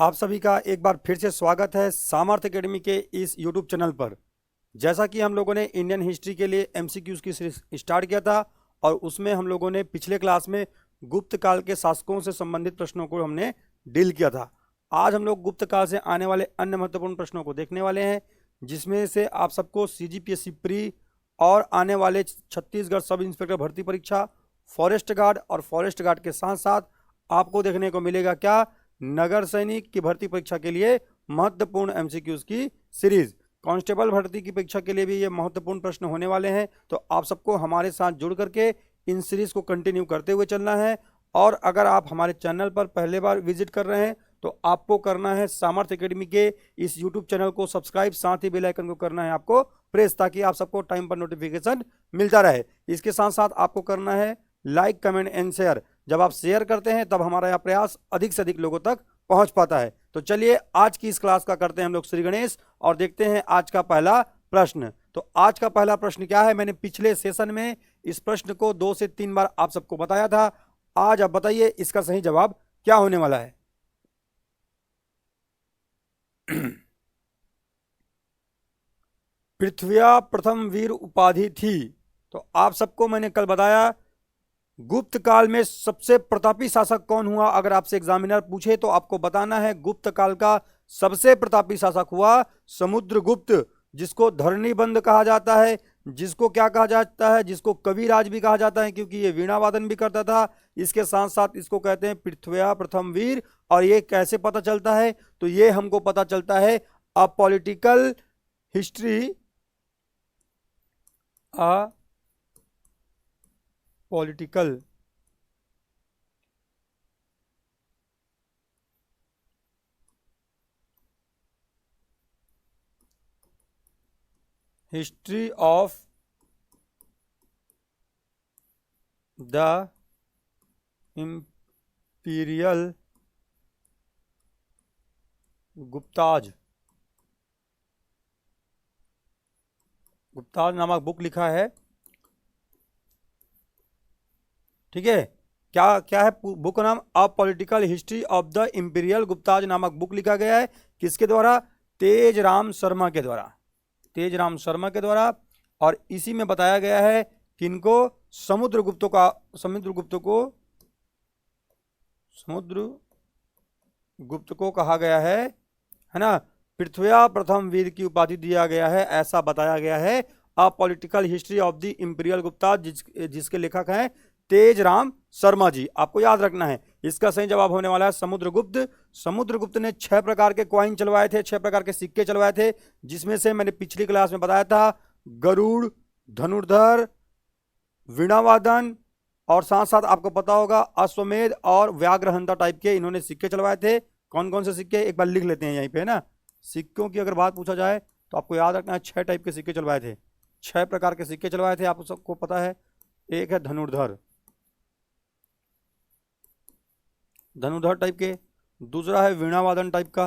आप सभी का एक बार फिर से स्वागत है सामर्थ्य एकेडमी के इस यूट्यूब चैनल पर। जैसा कि हम लोगों ने इंडियन हिस्ट्री के लिए एमसीक्यूज की सीरीज स्टार्ट किया था और उसमें हम लोगों ने पिछले क्लास में गुप्त काल के शासकों से संबंधित प्रश्नों को हमने डील किया था। आज हम लोग गुप्त काल से आने वाले अन्य महत्वपूर्ण प्रश्नों को देखने वाले हैं, जिसमें से आप सबको सीजीपीएससी प्री और आने वाले छत्तीसगढ़ सब इंस्पेक्टर भर्ती परीक्षा, फॉरेस्ट गार्ड और फॉरेस्ट गार्ड के साथ साथ आपको देखने को मिलेगा क्या, नगर सैनिक की भर्ती परीक्षा के लिए महत्वपूर्ण एमसीक्यूज की सीरीज। कांस्टेबल भर्ती की परीक्षा के लिए भी ये महत्वपूर्ण प्रश्न होने वाले हैं, तो आप सबको हमारे साथ जुड़ करके इन सीरीज को कंटिन्यू करते हुए चलना है। और अगर आप हमारे चैनल पर पहले बार विजिट कर रहे हैं तो आपको करना है सामर्थ्य एकेडमी के इस यूट्यूब चैनल को सब्सक्राइब, साथ ही बेल आइकन को करना है आपको प्रेस, ताकि आप सबको टाइम पर नोटिफिकेशन मिलता रहे। इसके साथ साथ आपको करना है लाइक, कमेंट एंड शेयर। जब आप शेयर करते हैं तब हमारा यह प्रयास अधिक से अधिक लोगों तक पहुंच पाता है। तो चलिए आज की इस क्लास का करते हैं हम लोग श्री गणेश और देखते हैं आज का पहला प्रश्न। तो आज का पहला प्रश्न क्या है, मैंने पिछले सेशन में इस प्रश्न को 2 से 3 बार आप सबको बताया था। आज आप बताइए इसका सही जवाब क्या होने वाला है। पृथ्व्या प्रथम वीर उपाधि थी। तो आप सबको मैंने कल बताया गुप्त काल में सबसे प्रतापी शासक कौन हुआ। अगर आपसे एग्जामिनर पूछे तो आपको बताना है गुप्त काल का सबसे प्रतापी शासक हुआ समुद्रगुप्त, जिसको धरणीबंध कहा जाता है, जिसको क्या कहा जाता है, जिसको कविराज भी कहा जाता है, क्योंकि ये वीणा वादन भी करता था। इसके साथ साथ इसको कहते हैं पृथ्व्या प्रथम वीर। और ये कैसे पता चलता है, तो ये हमको पता चलता है a political history, political history of the imperial Gupta's नामक बुक लिखा है। ठीक है, क्या क्या है बुक का नाम, a political history of the imperial Gupta's नामक बुक लिखा गया है। किसके द्वारा? तेजराम शर्मा के द्वारा, तेजराम शर्मा के द्वारा। और इसी में बताया गया है किनको, समुद्रगुप्त को कहा गया है ना, पृथ्व्या प्रथम वीर की उपाधि दिया गया है, ऐसा बताया गया है। A political history of the imperial Gupta's, जिसके लेखक हैं तेजराम शर्मा जी। आपको याद रखना है इसका सही जवाब होने वाला है समुद्रगुप्त। समुद्रगुप्त ने 6 प्रकार के कॉइन चलवाए थे, 6 प्रकार के सिक्के चलवाए थे, जिसमें से मैंने पिछली क्लास में बताया था गरुड़, धनुर्धर, वीणावादन और साथ साथ आपको पता होगा अश्वमेध और व्याघ्रहंता टाइप के इन्होंने सिक्के चलवाए थे। कौन कौन से सिक्के, एक बार लिख लेते हैं यहीं पे ना। सिक्कों की अगर बात पूछा जाए तो आपको याद रखना है 6 टाइप के सिक्के चलवाए थे, 6 प्रकार के सिक्के चलवाए थे, आप सबको पता है। एक है धनुर्धर टाइप के, दूसरा है वीणावादन टाइप का,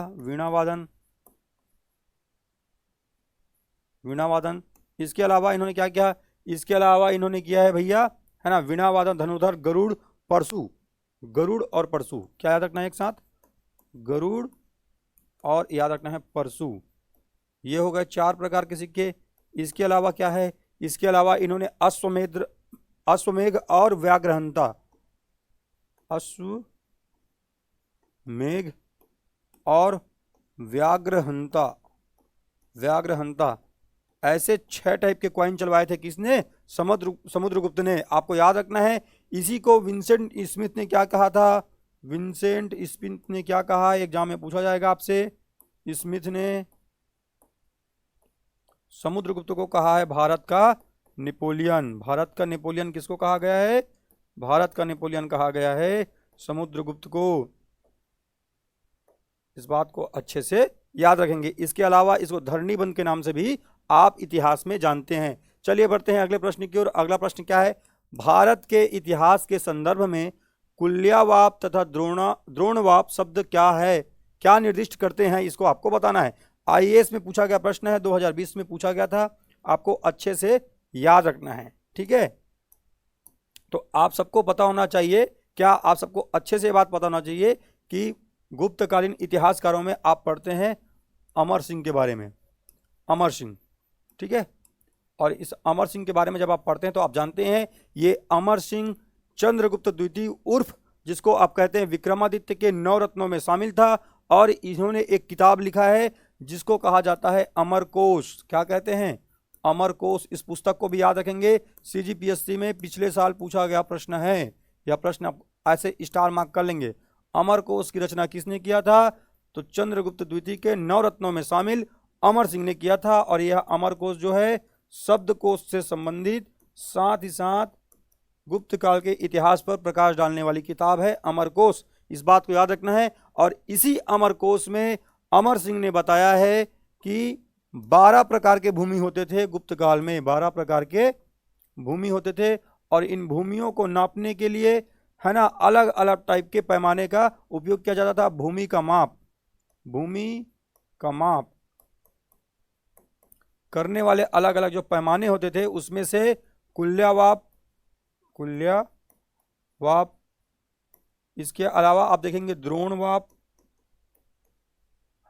वीणावादन। इसके अलावा इन्होंने क्या किया, इसके अलावा इन्होंने किया है भैया, है ना, वीणावादन, धनुर्धर, गरुड़, परशु। गरुड़ और परशु क्या याद रखना है एक साथ, गरुड़ और याद रखना है परशु। ये हो गए 4 प्रकार के सिक्के। इसके अलावा क्या है, इसके अलावा इन्होंने अश्वमेघ और व्याघ्रहंता, अश्वमेघ और व्याघ्रहंता ऐसे 6 टाइप के कॉइन चलवाए थे। किसने? समुद्रगुप्त ने। आपको याद रखना है इसी को विंसेंट स्मिथ ने क्या कहा था, विंसेंट स्मिथ ने क्या कहा, एग्जाम में पूछा जाएगा आपसे। स्मिथ ने समुद्रगुप्त को कहा है भारत का नेपोलियन। भारत का नेपोलियन किसको कहा गया है? भारत का नेपोलियन कहा गया है समुद्रगुप्त को। इस बात को अच्छे से याद रखेंगे। इसके अलावा इसको धरणीबंध के नाम से भी आप इतिहास में जानते हैं। चलिए बढ़ते हैं अगले प्रश्न की ओर। अगला प्रश्न क्या है, भारत के इतिहास के संदर्भ में कुल्यवाप तथा द्रोणवाप शब्द क्या है, क्या निर्दिष्ट करते हैं, इसको आपको बताना है। आईएएस में पूछा गया प्रश्न है, 2020 में पूछा गया था, आपको अच्छे से याद रखना है। ठीक है, तो आप सबको पता होना चाहिए, क्या आप सबको अच्छे से बात पता होना चाहिए कि गुप्तकालीन इतिहासकारों में आप पढ़ते हैं अमर सिंह के बारे में, अमर सिंह, ठीक है। और इस अमर सिंह के बारे में जब आप पढ़ते हैं तो आप जानते हैं ये अमर सिंह चंद्रगुप्त द्वितीय उर्फ जिसको आप कहते हैं विक्रमादित्य के 9 रत्नों में शामिल था। और इन्होंने एक किताब लिखा है जिसको कहा जाता है अमरकोश। क्या कहते हैं? अमरकोश। इस पुस्तक को भी याद रखेंगे, सीजीपीएससी में पिछले साल पूछा गया प्रश्न है, यह प्रश्न आप ऐसे स्टार मार्क कर लेंगे। अमरकोश की रचना किसने किया था? तो चंद्रगुप्त द्वितीय के 9 रत्नों में शामिल अमर सिंह ने किया था। और यह अमरकोश जो है शब्दकोश से संबंधित, साथ ही साथ गुप्त काल के इतिहास पर प्रकाश डालने वाली किताब है अमरकोश। इस बात को याद रखना है। और इसी अमरकोश में अमर सिंह ने बताया है कि 12 प्रकार के भूमि होते थे गुप्त काल में, 12 प्रकार के भूमि होते थे। और इन भूमियों को नापने के लिए है ना अलग अलग टाइप के पैमाने का उपयोग किया जाता था। भूमि का माप, भूमि का माप करने वाले अलग अलग जो पैमाने होते थे उसमें से कुल्यावाप, कुल्यावाप, इसके अलावा आप देखेंगे द्रोणवाप,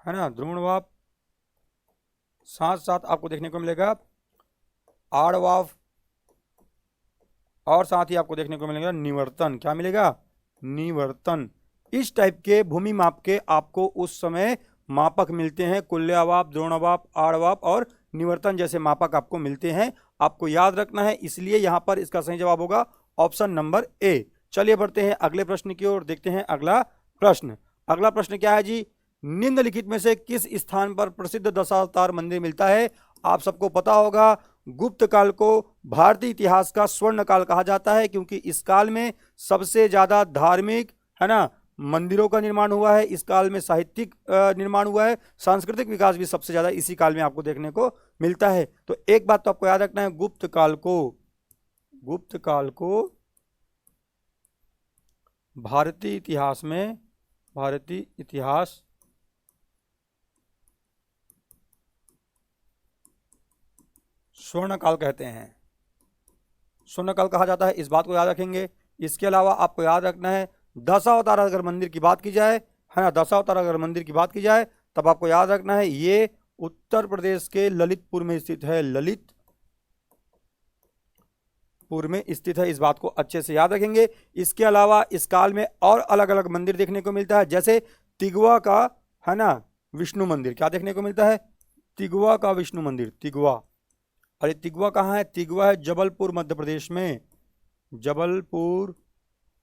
है ना, द्रोणवाप, साथ साथ आपको देखने को मिलेगा आड़वाप, और साथ ही आपको देखने को मिलेगा निवर्तन। क्या मिलेगा? निवर्तन। इस टाइप के भूमि माप के आपको उस समय मापक मिलते हैं। कुल्यावाप, द्रोणवाप, आड़वाप और निवर्तन जैसे मापक आपको मिलते हैं, आपको याद रखना है। इसलिए यहां पर इसका सही जवाब होगा ऑप्शन नंबर ए। चलिए बढ़ते हैं अगले प्रश्न की ओर, देखते हैं अगला प्रश्न। अगला प्रश्न क्या है जी? निम्नलिखित में से किस स्थान पर प्रसिद्ध दशावतार मंदिर मिलता है? आप सबको पता होगा गुप्त काल को भारतीय इतिहास का स्वर्ण काल कहा जाता है, क्योंकि इस काल में सबसे ज्यादा धार्मिक, है ना, मंदिरों का निर्माण हुआ है। इस काल में साहित्यिक निर्माण हुआ है, सांस्कृतिक विकास भी सबसे ज्यादा इसी काल में आपको देखने को मिलता है। तो एक बात तो आपको याद रखना है, गुप्त काल को भारतीय इतिहास में, भारतीय इतिहास स्वर्ण काल कहते हैं, स्वर्ण काल कहा जाता है। इस बात को याद रखेंगे। इसके अलावा आपको याद रखना है दशावतार अगर मंदिर की बात की जाए, है ना, दशावतार अगर मंदिर की बात की जाए तब आपको याद रखना है ये उत्तर प्रदेश के ललितपुर में स्थित है, ललितपुर में स्थित है। इस बात को अच्छे से याद रखेंगे। इसके अलावा इस काल में और अलग अलग मंदिर देखने को मिलता है, जैसे तिगवा का, है ना, विष्णु मंदिर। क्या देखने को मिलता है? तिगवा का विष्णु मंदिर, तिगवा। अरे तिगवा कहाँ है? तिगवा है जबलपुर मध्य प्रदेश में, जबलपुर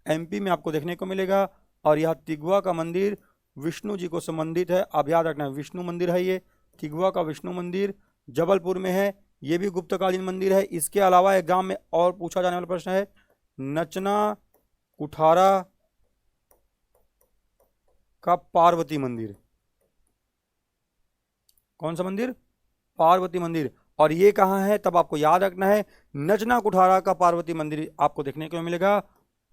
एमपी में आपको देखने को मिलेगा। और यह तिगवा का मंदिर विष्णु जी को संबंधित है, आप याद रखना, विष्णु मंदिर है ये। तिगवा का विष्णु मंदिर जबलपुर में है, ये भी गुप्तकालीन मंदिर है। इसके अलावा एग्जाम में और पूछा जाने वाला प्रश्न है नचना कुठारा का पार्वती मंदिर। कौन सा मंदिर? पार्वती मंदिर। और ये कहाँ है? तब आपको याद रखना है नचना कुठारा का पार्वती मंदिर आपको देखने को मिलेगा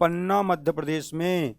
पन्ना मध्य प्रदेश में,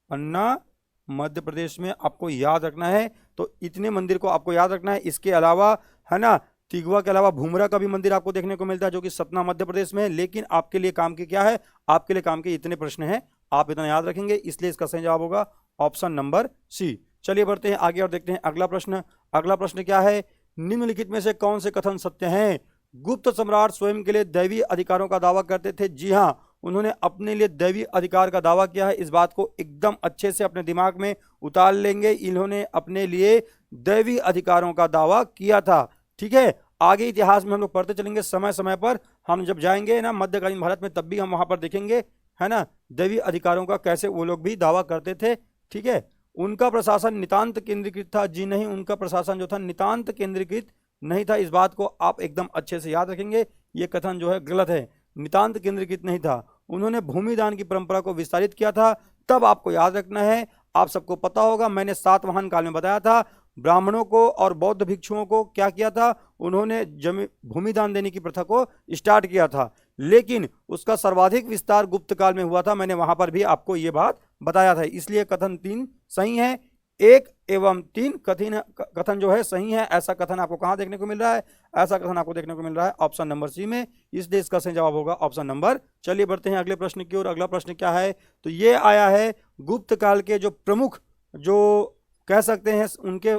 पन्ना मध्य प्रदेश में आपको याद रखना है। तो इतने मंदिर को आपको याद रखना है। इसके अलावा, है ना, तिगवा के अलावा भूमरा का भी मंदिर आपको देखने को मिलता है जो कि सतना मध्य प्रदेश में है। लेकिन आपके लिए काम के क्या है? आपके लिए काम के इतने प्रश्न हैं, आप इतना याद रखेंगे, इसलिए इसका सही जवाब होगा ऑप्शन नंबर सी। चलिए बढ़ते हैं आगे और देखते हैं अगला प्रश्न। अगला प्रश्न क्या है? निम्नलिखित में से कौन से कथन सत्य हैं? गुप्त सम्राट स्वयं के लिए दैवीय अधिकारों का दावा करते थे। जी हाँ, उन्होंने अपने लिए दैवीय अधिकार का दावा किया है। इस बात को एकदम अच्छे से अपने दिमाग में उतार लेंगे। इन्होंने अपने लिए दैवीय अधिकारों का दावा किया था, ठीक है। आगे इतिहास में हम लोग पढ़ते चलेंगे, समय समय पर हम जब जाएंगे ना मध्यकालीन भारत में तब भी हम वहां पर देखेंगे, है ना, दैवीय अधिकारों का कैसे वो लोग भी दावा करते थे, ठीक है। उनका प्रशासन नितांत केंद्रीकृत था। जी नहीं, उनका प्रशासन जो था नितांत केंद्रीकृत नहीं था। इस बात को आप एकदम अच्छे से याद रखेंगे। ये कथन जो है गलत है, नितांत केंद्रीकृत नहीं था। उन्होंने भूमिदान की परंपरा को विस्तारित किया था। तब आपको याद रखना है, आप सबको पता होगा, मैंने सातवाहन काल में बताया था ब्राह्मणों को और बौद्ध भिक्षुओं को क्या किया था, उन्होंने भूमिदान देने की प्रथा को स्टार्ट किया था। लेकिन उसका सर्वाधिक विस्तार गुप्त काल में हुआ था। मैंने वहां पर भी आपको ये बात बताया था। इसलिए कथन 3 सही है। 1 एवं 3 कथन जो है सही है। ऐसा कथन आपको कहां देखने को मिल रहा है? ऐसा कथन आपको देखने को मिल रहा है ऑप्शन नंबर सी में। इसलिए इसका सही जवाब होगा ऑप्शन नंबर। चलिए बढ़ते हैं अगले प्रश्न की ओर। अगला प्रश्न क्या है? तो ये आया है गुप्त काल के जो प्रमुख जो कह सकते हैं उनके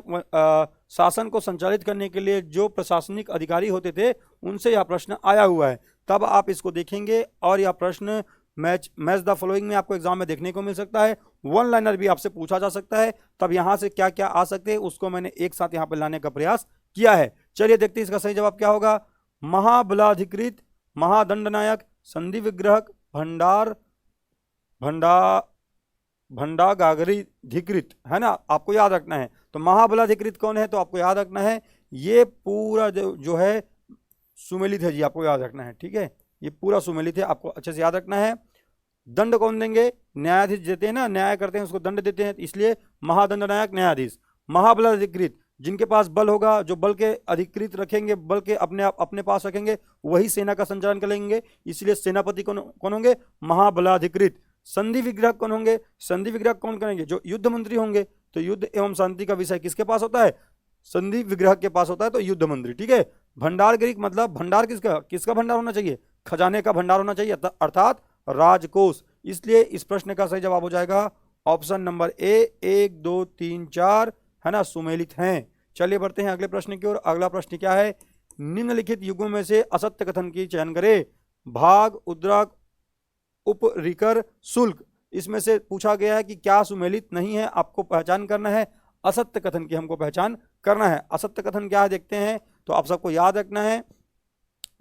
शासन को संचालित करने के लिए जो प्रशासनिक अधिकारी होते थे, उनसे यह प्रश्न आया हुआ है। तब आप इसको देखेंगे और यह प्रश्न मैच द फॉलोइंग में आपको एग्जाम में देखने को मिल सकता है। वन लाइनर भी आपसे पूछा जा सकता है। तब यहाँ से क्या क्या आ सकते हैं उसको मैंने एक साथ यहाँ पर लाने का प्रयास किया है। चलिए देखते हैं इसका सही जवाब क्या होगा। महाबलाधिकृत, महादंडनायक, संधि विग्रहक, भंडागागरीधिकृत, है ना, आपको याद रखना है। तो महाबलाधिकृत कौन है, तो आपको याद रखना है ये पूरा जो है सुमेलित है जी, आपको याद रखना है। ठीक है, ये पूरा सुमेलित है, आपको अच्छे से याद रखना है। दंड कौन देंगे, न्यायाधीश देते हैं ना, न्याय करते हैं उसको दंड देते हैं, इसलिए महादंडनायक न्यायाधीश। महाबलाधिकृत, जिनके पास बल होगा, जो बल के अधिकृत रखेंगे, बल के अपने पास रखेंगे, वही सेना का संचालन करेंगे, इसलिए सेनापति कौन होंगे, महाबलाधिकृत। संधि विग्रह कौन होंगे, संधि विग्रह कौन करेंगे, जो युद्ध मंत्री होंगे। तो युद्ध एवं शांति का विषय किसके पास होता है, संधि विग्रह के पास होता है, तो युद्ध मंत्री। ठीक है। भंडारगृह मतलब भंडार किसका भंडार होना चाहिए, खजाने का भंडार होना चाहिए, अर्थात राजकोष। इसलिए इस प्रश्न का सही जवाब हो जाएगा ऑप्शन नंबर ए, 1 2 3 4, है ना, सुमेलित हैं। चलिए बढ़ते हैं अगले प्रश्न की ओर। अगला प्रश्न क्या है, निम्नलिखित युगों में से असत्य कथन की चयन करें। भाग, उद्रक, उपरिकर, शुल्क, इसमें से पूछा गया है कि क्या सुमेलित नहीं है, आपको पहचान करना है। असत्य कथन की हमको पहचान करना है। असत्य कथन क्या है देखते हैं। तो आप सबको याद रखना है,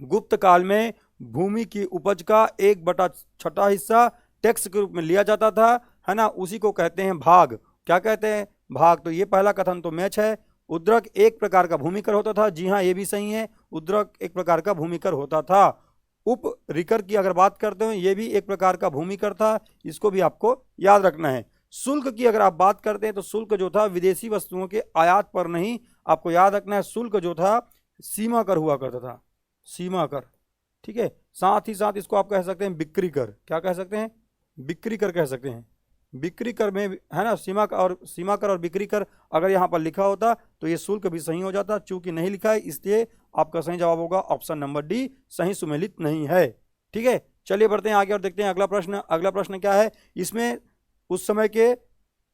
गुप्त काल में भूमि की उपज का 1/6 हिस्सा टैक्स के रूप में लिया जाता था, है ना, उसी को कहते हैं भाग। क्या कहते हैं, भाग। तो ये पहला कथन तो मैच है। उद्रक एक प्रकार का भूमि कर होता था, जी हाँ ये भी सही है, उद्रक एक प्रकार का भूमि कर होता था। उपरिकर की अगर बात करते हैं, ये भी एक प्रकार का भूमि कर था, इसको भी आपको याद रखना है। शुल्क की अगर आप बात करते हैं तो शुल्क जो था विदेशी वस्तुओं के आयात पर नहीं, आपको याद रखना है शुल्क जो था सीमा कर हुआ करता था, सीमा कर। ठीक है, साथ ही साथ इसको आप कह सकते हैं बिक्री कर। क्या कह सकते हैं, बिक्री कर कह सकते हैं। बिक्री कर में, है ना, सीमा कर और बिक्री कर अगर यहाँ पर लिखा होता तो ये शुल्क भी सही हो जाता, चूंकि नहीं लिखा है इसलिए आपका सही जवाब होगा ऑप्शन नंबर डी, सही सुमेलित नहीं है। ठीक है, चलिए बढ़ते हैं आगे और देखते हैं अगला प्रश्न। अगला प्रश्न क्या है, इसमें उस समय के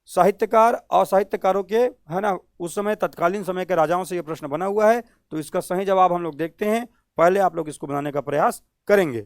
साहित्यकार और साहित्यकारों के, है ना, उस समय तत्कालीन समय के राजाओं से यह प्रश्न बना हुआ है। तो इसका सही जवाब हम लोग देखते हैं, पहले आप लोग इसको बनाने का प्रयास करेंगे।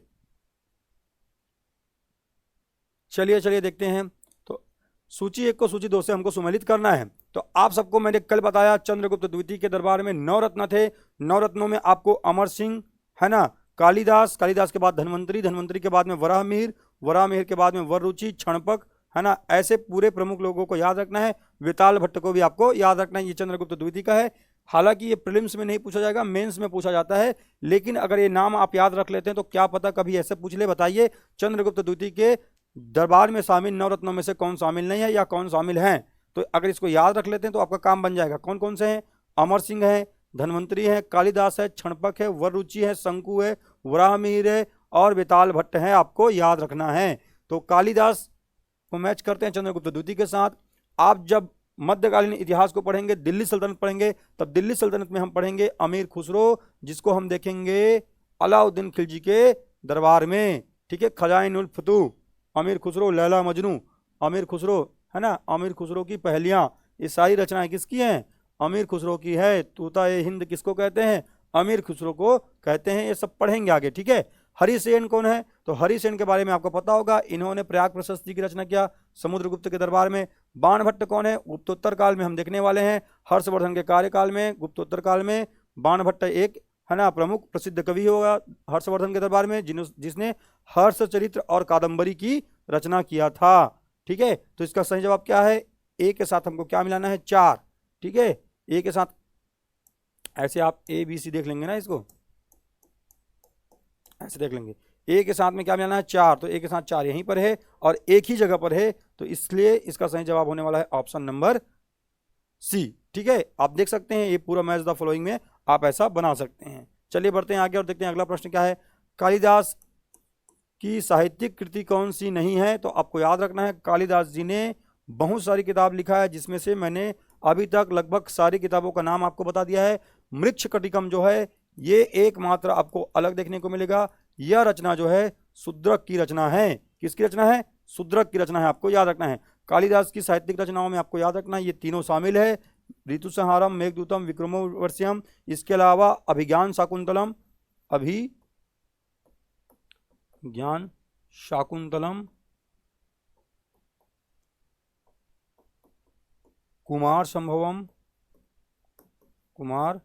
चलिए देखते हैं। तो सूची 1 को सूची 2 से हमको सुमेलित करना है। तो आप सबको मैंने कल बताया चंद्रगुप्त द्वितीय के दरबार में 9 रत्न थे। 9 रत्नों में आपको अमर सिंह, है ना, कालिदास के बाद धन्वंतरी के बाद में वराहमिहिर के बाद में वररुचि, क्षणपक, है ना, ऐसे पूरे प्रमुख लोगों को याद रखना है। वेताल भट्ट को भी आपको याद रखना है, ये चंद्रगुप्त द्वितीय का है। हालांकि ये प्रीलिम्स में नहीं पूछा जाएगा, मेंस में पूछा जाता है, लेकिन अगर ये नाम आप याद रख लेते हैं तो क्या पता कभी ऐसे पूछ ले, बताइए चंद्रगुप्त द्वितीय के दरबार में शामिल 9 रत्नों में से कौन शामिल नहीं है या कौन शामिल हैं। तो अगर इसको याद रख लेते हैं तो आपका काम बन जाएगा। कौन कौन से हैं, अमर सिंह है, धन्वंतरी है, कालिदास है, क्षणपक है, वररुचि है, शंकु है, वराहमिहिर है और वेताल भट्ट है, आपको याद रखना है। तो कालिदास को मैच करते हैं चंद्रगुप्त द्वितीय के साथ। आप जब मध्यकालीन इतिहास को पढ़ेंगे, दिल्ली सल्तनत पढ़ेंगे, तब दिल्ली सल्तनत में हम पढ़ेंगे अमीर खुसरो, जिसको हम देखेंगे अलाउद्दीन खिलजी के दरबार में। ठीक है, खजाइन उल फतूह, अमीर खुसरो, लैला मजनू, अमीर खुसरो, है ना, अमीर खुसरो की पहेलियां, ये सारी रचनाएं किसकी हैं, अमीर खुसरो की है। तूता ए हिंद किसको कहते हैं, अमीर खुसरो को कहते हैं। ये सब पढ़ेंगे आगे। ठीक है, हरिसेन कौन है, तो हरिसेन के बारे में आपको पता होगा, इन्होंने प्रयाग प्रशस्ति की रचना किया समुद्रगुप्त के दरबार में। बाणभट्ट कौन है, गुप्तोत्तर काल में हम देखने वाले हैं, हर्षवर्धन के कार्यकाल में, गुप्तोत्तर काल में बाणभट्ट एक, है ना, प्रमुख प्रसिद्ध कवि होगा हर्षवर्धन के दरबार में, जिसने हर्षचरित्र और कादंबरी की रचना किया था। ठीक है, तो इसका सही जवाब क्या है, ए के साथ हमको क्या मिलाना है, 4। ठीक है, ए के साथ ऐसे आप ABC देख लेंगे ना, इसको ऐसे देख लेंगे, ए के साथ में क्या मिलाना है, 4। तो ए के साथ 4 यहीं पर है और एक ही जगह पर है, तो इसलिए इसका सही जवाब होने वाला है ऑप्शन नंबर सी। ठीक है, आप देख सकते हैं ये पूरा मैच द फॉलोइंग में आप ऐसा बना सकते हैं। चलिए बढ़ते हैं आगे और देखते हैं अगला प्रश्न क्या है। कालिदास की साहित्यिक कृति कौन सी नहीं है, तो आपको याद रखना है कालिदास जी ने बहुत सारी किताब लिखा है, जिसमें से मैंने अभी तक लगभग सारी किताबों का नाम आपको बता दिया है। मृच्छकटिकम जो है ये एकमात्र आपको अलग देखने को मिलेगा। यह रचना जो है शूद्रक की रचना है। किसकी रचना है, शूद्रक की रचना है, आपको याद रखना है। कालिदास की साहित्यिक रचनाओं में आपको याद रखना ये तीनों शामिल है, ऋतुसंहारम, मेघदूतम, विक्रमोर्वशीयम, इसके अलावा अभिज्ञान शाकुंतलम, अभिज्ञान शाकुंतलम, कुमार संभवम, कुमार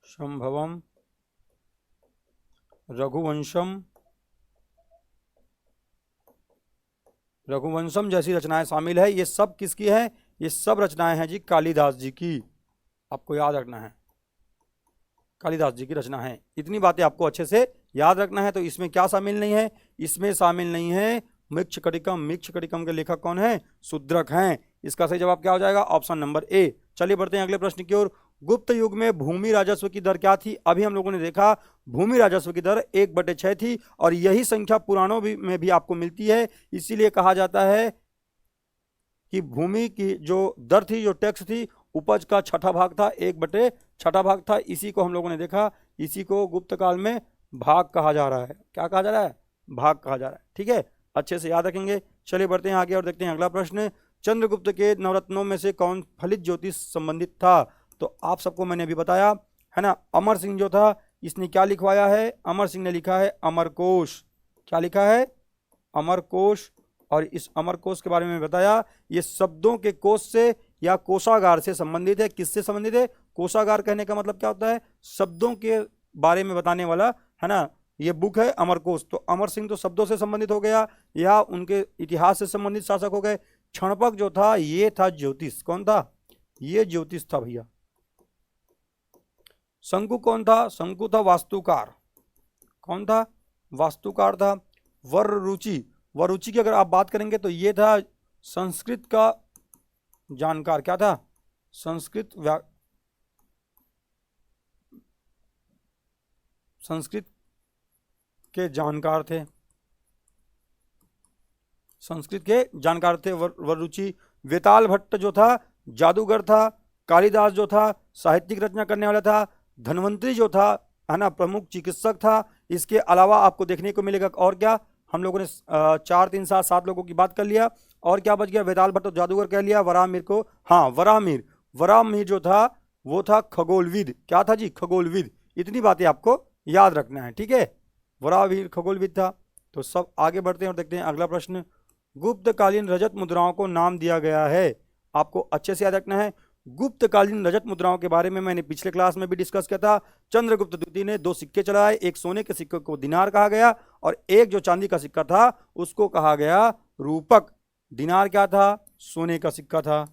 संभवम, रघुवंशम, रघुवंशम जैसी रचनाएं शामिल है। ये सब किसकी है? ये सब रचनाएं हैं जी कालिदास जी की, आपको याद रखना है, कालिदास जी की रचना है। इतनी बातें आपको अच्छे से याद रखना है। तो इसमें क्या शामिल नहीं है? इसमें शामिल नहीं है मृच्छकटिकम। मृच्छकटिकम के लेखक कौन है? शूद्रक हैं। इसका सही जवाब क्या हो जाएगा? Option number A. चलिए बढ़ते हैं अगले प्रश्न की ओर। गुप्त युग में भूमि राजस्व की दर क्या थी? अभी हम लोगों ने देखा भूमि राजस्व की दर 1/6 थी और यही संख्या पुराणों में भी आपको मिलती है। इसीलिए कहा जाता है कि भूमि की जो दर थी, जो टैक्स थी, उपज का 6ठा भाग था, 1/6 भाग था। इसी को हम लोगों ने देखा, इसी को गुप्त काल में भाग कहा जा रहा है। क्या कहा जा रहा है? भाग कहा जा रहा है। ठीक है, अच्छे से याद रखेंगे। चलिए बढ़ते हैं आगे और देखते हैं अगला प्रश्न। चंद्रगुप्त के नवरत्नों में से कौन फलित ज्योतिष संबंधित था? तो आप सबको मैंने अभी बताया है ना, अमर सिंह जो था इसने क्या लिखवाया है? अमर सिंह ने लिखा है अमरकोश। क्या लिखा है? अमरकोश। और इस अमरकोश के बारे में बताया, ये शब्दों के कोश से या कोषागार से संबंधित है। किससे संबंधित है? कोषागार कहने का मतलब क्या होता है? शब्दों के बारे में बताने वाला, है ना, ये बुक है अमरकोश। तो अमर सिंह तो शब्दों से संबंधित हो गया या उनके इतिहास से संबंधित शासक हो गए। क्षणपक जो था ये था ज्योतिष। कौन था? ये ज्योतिष था भैया। शंकु कौन था? शंकु था वास्तुकार। कौन था? वास्तुकार था। वररुचि, वरुचि की अगर आप बात करेंगे तो ये था संस्कृत का जानकार। क्या था? संस्कृत के जानकार थे। संस्कृत के जानकार थे वररुचि। वेताल भट्ट जो था जादूगर था। कालिदास जो था साहित्यिक रचना करने वाला था। धन्वंतरी जो था, है ना, प्रमुख चिकित्सक था। इसके अलावा आपको देखने को मिलेगा और क्या, हम लोगों ने 4 3 7 7 लोगों की बात कर लिया। और क्या बच गया? वेताल भट्ट जादूगर कह लिया। वराहमिहिर को, हाँ वराहमिहिर, वराहमिहिर जो था वो था खगोलविद। क्या था जी? खगोलविद। इतनी बातें आपको याद रखना है। ठीक है, वराहमिहिर खगोलविद था। तो सब आगे बढ़ते हैं और देखते हैं अगला प्रश्न। गुप्तकालीन रजत मुद्राओं को नाम दिया गया है। आपको अच्छे से याद रखना है। गुप्तकालीन रजत मुद्राओं के बारे में मैंने पिछले क्लास में भी डिस्कस किया था। चंद्रगुप्त द्वितीय ने 2 सिक्के चलाए। एक सोने के सिक्के को दिनार कहा गया और एक जो चांदी का सिक्का था उसको कहा गया रूपक। दिनार क्या था? सोने का सिक्का था,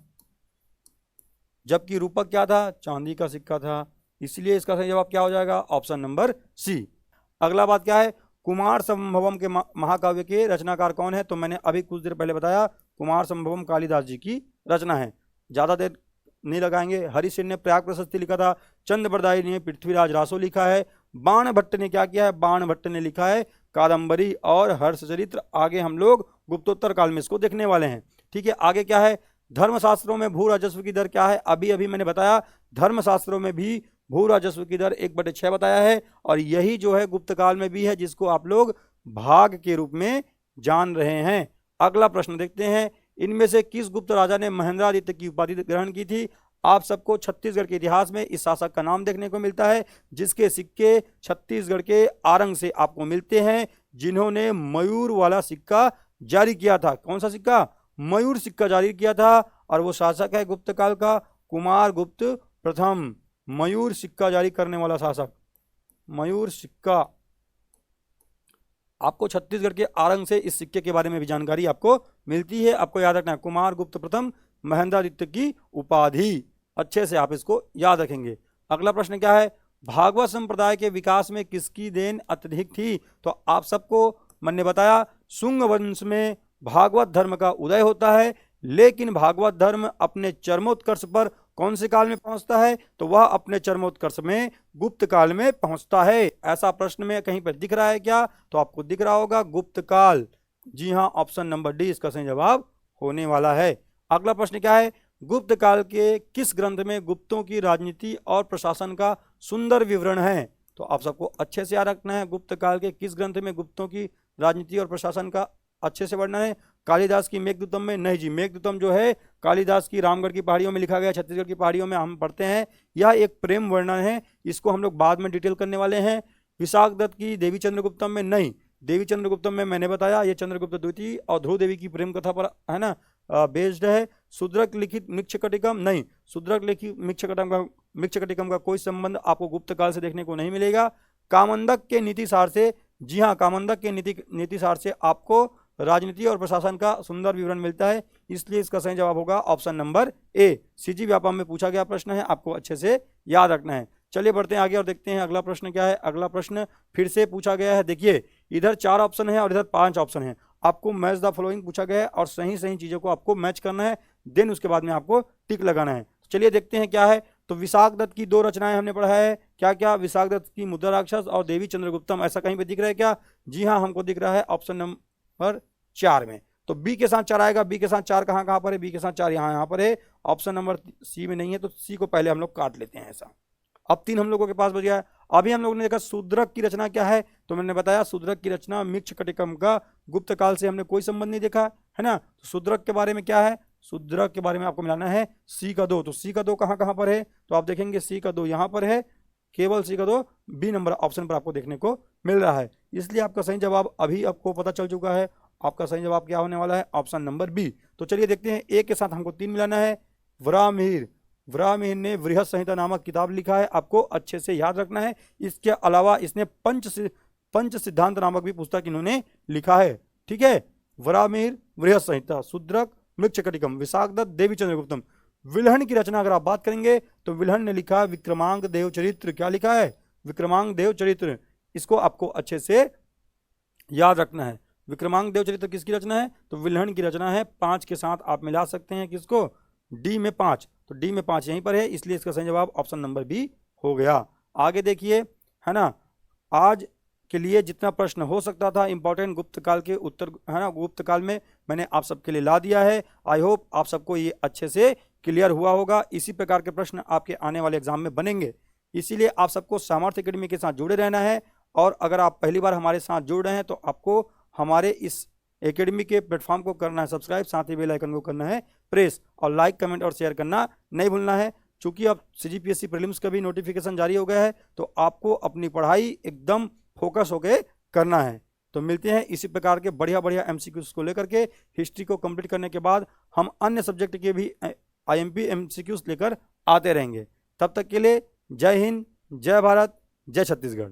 जबकि रूपक क्या था? चांदी का सिक्का था। इसलिए इसका सही जवाब क्या हो जाएगा? Option number C. अगला बात क्या है? कुमार संभवम के महाकाव्य के रचनाकार कौन है? तो मैंने अभी कुछ देर पहले बताया कुमार संभवम कालिदास जी की रचना है। ज्यादा देर नहीं लगाएंगे। हरिसेन ने प्रयाग प्रशस्ति लिखा था। चंद्रबरदाई ने पृथ्वीराज रासो लिखा है। बाण भट्ट ने क्या किया है? बाण भट्ट ने लिखा है कादंबरी और हर्षचरित्र। आगे हम लोग गुप्तोत्तर काल में इसको देखने वाले हैं। ठीक है, आगे क्या है? धर्मशास्त्रों में भू राजस्व की दर क्या है? अभी अभी मैंने बताया धर्मशास्त्रों में भी भू राजस्व की दर 1/6 बताया है और यही जो है गुप्त काल में भी है, जिसको आप लोग भाग के रूप में जान रहे हैं। अगला प्रश्न देखते हैं। इनमें से किस गुप्त राजा ने महेंद्रादित्य की उपाधि ग्रहण की थी? आप सबको छत्तीसगढ़ के इतिहास में इस शासक का नाम देखने को मिलता है, जिसके सिक्के छत्तीसगढ़ के आरंग से आपको मिलते हैं, जिन्होंने मयूर वाला सिक्का जारी किया था। कौन सा सिक्का? मयूर सिक्का जारी किया था। और वो शासक है गुप्त काल का कुमार गुप्त प्रथम। मयूर सिक्का जारी करने वाला शासक, मयूर सिक्का। आपको छत्तीसगढ़ के आरंग से इस सिक्के के बारे में भी जानकारी आपको मिलती है। आपको याद रखना है कुमार गुप्त प्रथम, महेंद्रादित्य की उपाधि। अच्छे से आप इसको याद रखेंगे। अगला प्रश्न क्या है? भागवत संप्रदाय के विकास में किसकी देन अत्यधिक थी? तो आप सबको मैंने बताया शुंग वंश में भागवत धर्म का उदय होता है, लेकिन भागवत धर्म अपने चरमोत्कर्ष पर कौन से काल में पहुंचता है? तो वह अपने चरमोत्कर्ष में गुप्त काल में पहुंचता है। ऐसा प्रश्न में कहीं पर दिख रहा है क्या? तो आपको दिख रहा होगा गुप्त काल। जी हाँ, ऑप्शन नंबर डी इसका सही जवाब होने वाला है। अगला प्रश्न क्या है? गुप्त काल के किस ग्रंथ में गुप्तों की राजनीति और प्रशासन का सुंदर विवरण है? तो आप सबको अच्छे से याद रखना है गुप्त काल के किस ग्रंथ में गुप्तों की राजनीति और प्रशासन का अच्छे से वर्णन है। कालिदास की मेघदूतम में? नहीं जी, मेघदूतम जो है कालिदास की रामगढ़ की पहाड़ियों में लिखा गया, छत्तीसगढ़ की पहाड़ियों में हम पढ़ते हैं। यह एक प्रेम वर्णन है, इसको हम लोग बाद में डिटेल करने वाले हैं। विशाख दत्त की देवी चंद्रगुप्तम में? नहीं, देवी चंद्रगुप्तम में मैंने बताया ये चंद्रगुप्त द्वितीय और ध्रुव देवी की प्रेम कथा पर है ना बेस्ड है। शूद्रक लिखित मृच्छकटिकम? नहीं, शूद्रक लिखित मृच्छकटिकम का कोई संबंध आपको गुप्त काल से देखने को नहीं मिलेगा। कामंदक के नीति सार से? जी हाँ, कामंदक के नीति सार से आपको राजनीति और प्रशासन का सुंदर विवरण मिलता है, इसलिए इसका सही जवाब होगा option number A. CG Vyapam में पूछा गया प्रश्न है, आपको अच्छे से याद रखना है। चलिए बढ़ते हैं आगे और देखते हैं अगला प्रश्न क्या है। अगला प्रश्न फिर से पूछा गया है, देखिए इधर 4 ऑप्शन है और इधर 5 ऑप्शन है। आपको मैच द फॉलोइंग पूछा गया है और सही सही चीजों को आपको मैच करना है, देन उसके बाद में आपको टिक लगाना है। चलिए देखते हैं क्या है। तो विशाख दत्त की 2 रचनाएं हमने पढ़ा है, क्या क्या? विशाख दत्त की मुद्रा राक्षस और देवी चंद्रगुप्तम। ऐसा कहीं पे दिख रहा है क्या? जी हाँ, हमको दिख रहा है ऑप्शन नंबर 4 में। तो बी के साथ 4 आएगा। बी के साथ 4 कहाँ पर है? बी के साथ 4 यहाँ पर है। ऑप्शन नंबर सी में नहीं है, तो सी को पहले हम लोग काट लेते हैं ऐसा। अब 3 हम लोगों के पास बच गया है। अभी हम लोगों ने देखा शूद्रक की रचना क्या है, तो मैंने बताया शूद्रक की रचना मृच्छकटिकम का गुप्त काल से हमने कोई संबंध नहीं देखा है ना। तो शूद्रक के बारे में क्या है? शूद्रक के बारे में आपको मिलाना है सी का 2। तो सी का 2 कहाँ पर है? तो आप देखेंगे सी का 2 यहाँ पर है, केवल सी का 2 बी नंबर ऑप्शन पर आपको देखने को मिल रहा है। इसलिए आपका सही जवाब अभी आपको पता चल चुका है। आपका सही जवाब क्या होने वाला है? Option number B. तो चलिए देखते हैं, ए के साथ हमको 3 मिलाना है। वराहमिहिर ने वृहत संहिता नामक किताब लिखा है, आपको अच्छे से याद रखना है। इसके अलावा इसने पंच सिद्धांत नामक भी पुस्तक इन्होंने लिखा है, ठीक है। वराहमिहिर, वृहत संहिता, शूद्रक, मृच्छकटिकम, विशाख दत्त, देवी चंद्रगुप्तम। विल्हण की रचना अगर आप बात करेंगे तो विल्हण ने लिखा विक्रमांक देव चरित्र। क्या लिखा है? विक्रमांक देव चरित्र। इसको आपको अच्छे से याद रखना है। विक्रमांक देव चरित्र किसकी रचना है? तो विल्हण की रचना है। 5 के साथ आप मिला सकते हैं किसको? डी में 5। तो डी में 5 यहीं पर है, इसलिए इसका सही जवाब ऑप्शन नंबर बी हो गया। आगे देखिए, है ना, आज के लिए जितना प्रश्न हो सकता था इंपॉर्टेंट गुप्त काल के उत्तर, है ना, गुप्त काल में मैंने आप सबके लिए ला दिया है। आई होप आप सबको ये अच्छे से क्लियर हुआ होगा। इसी प्रकार के प्रश्न आपके आने वाले एग्जाम में बनेंगे, इसीलिए आप सबको सामर्थ्य एकेडमी के साथ जुड़े रहना है। और अगर आप पहली बार हमारे साथ जुड़ रहे हैं तो आपको हमारे इस एकेडमी के प्लेटफॉर्म को करना है सब्सक्राइब, साथ ही बेल आइकन को करना है प्रेस, और लाइक, कमेंट और शेयर करना नहीं भूलना है। चूंकि अब सीजीपीएससी प्रीलिम्स का भी नोटिफिकेशन जारी हो गया है, तो आपको अपनी पढ़ाई एकदम फोकस होकर करना है। तो मिलते हैं इसी प्रकार के बढ़िया बढ़िया एमसीक्यूज को लेकर के। हिस्ट्री को कंप्लीट करने के बाद हम अन्य सब्जेक्ट के भी आईएमपी एमसीक्यूज लेकर आते रहेंगे। तब तक के लिए जय हिंद, जय भारत, जय छत्तीसगढ़।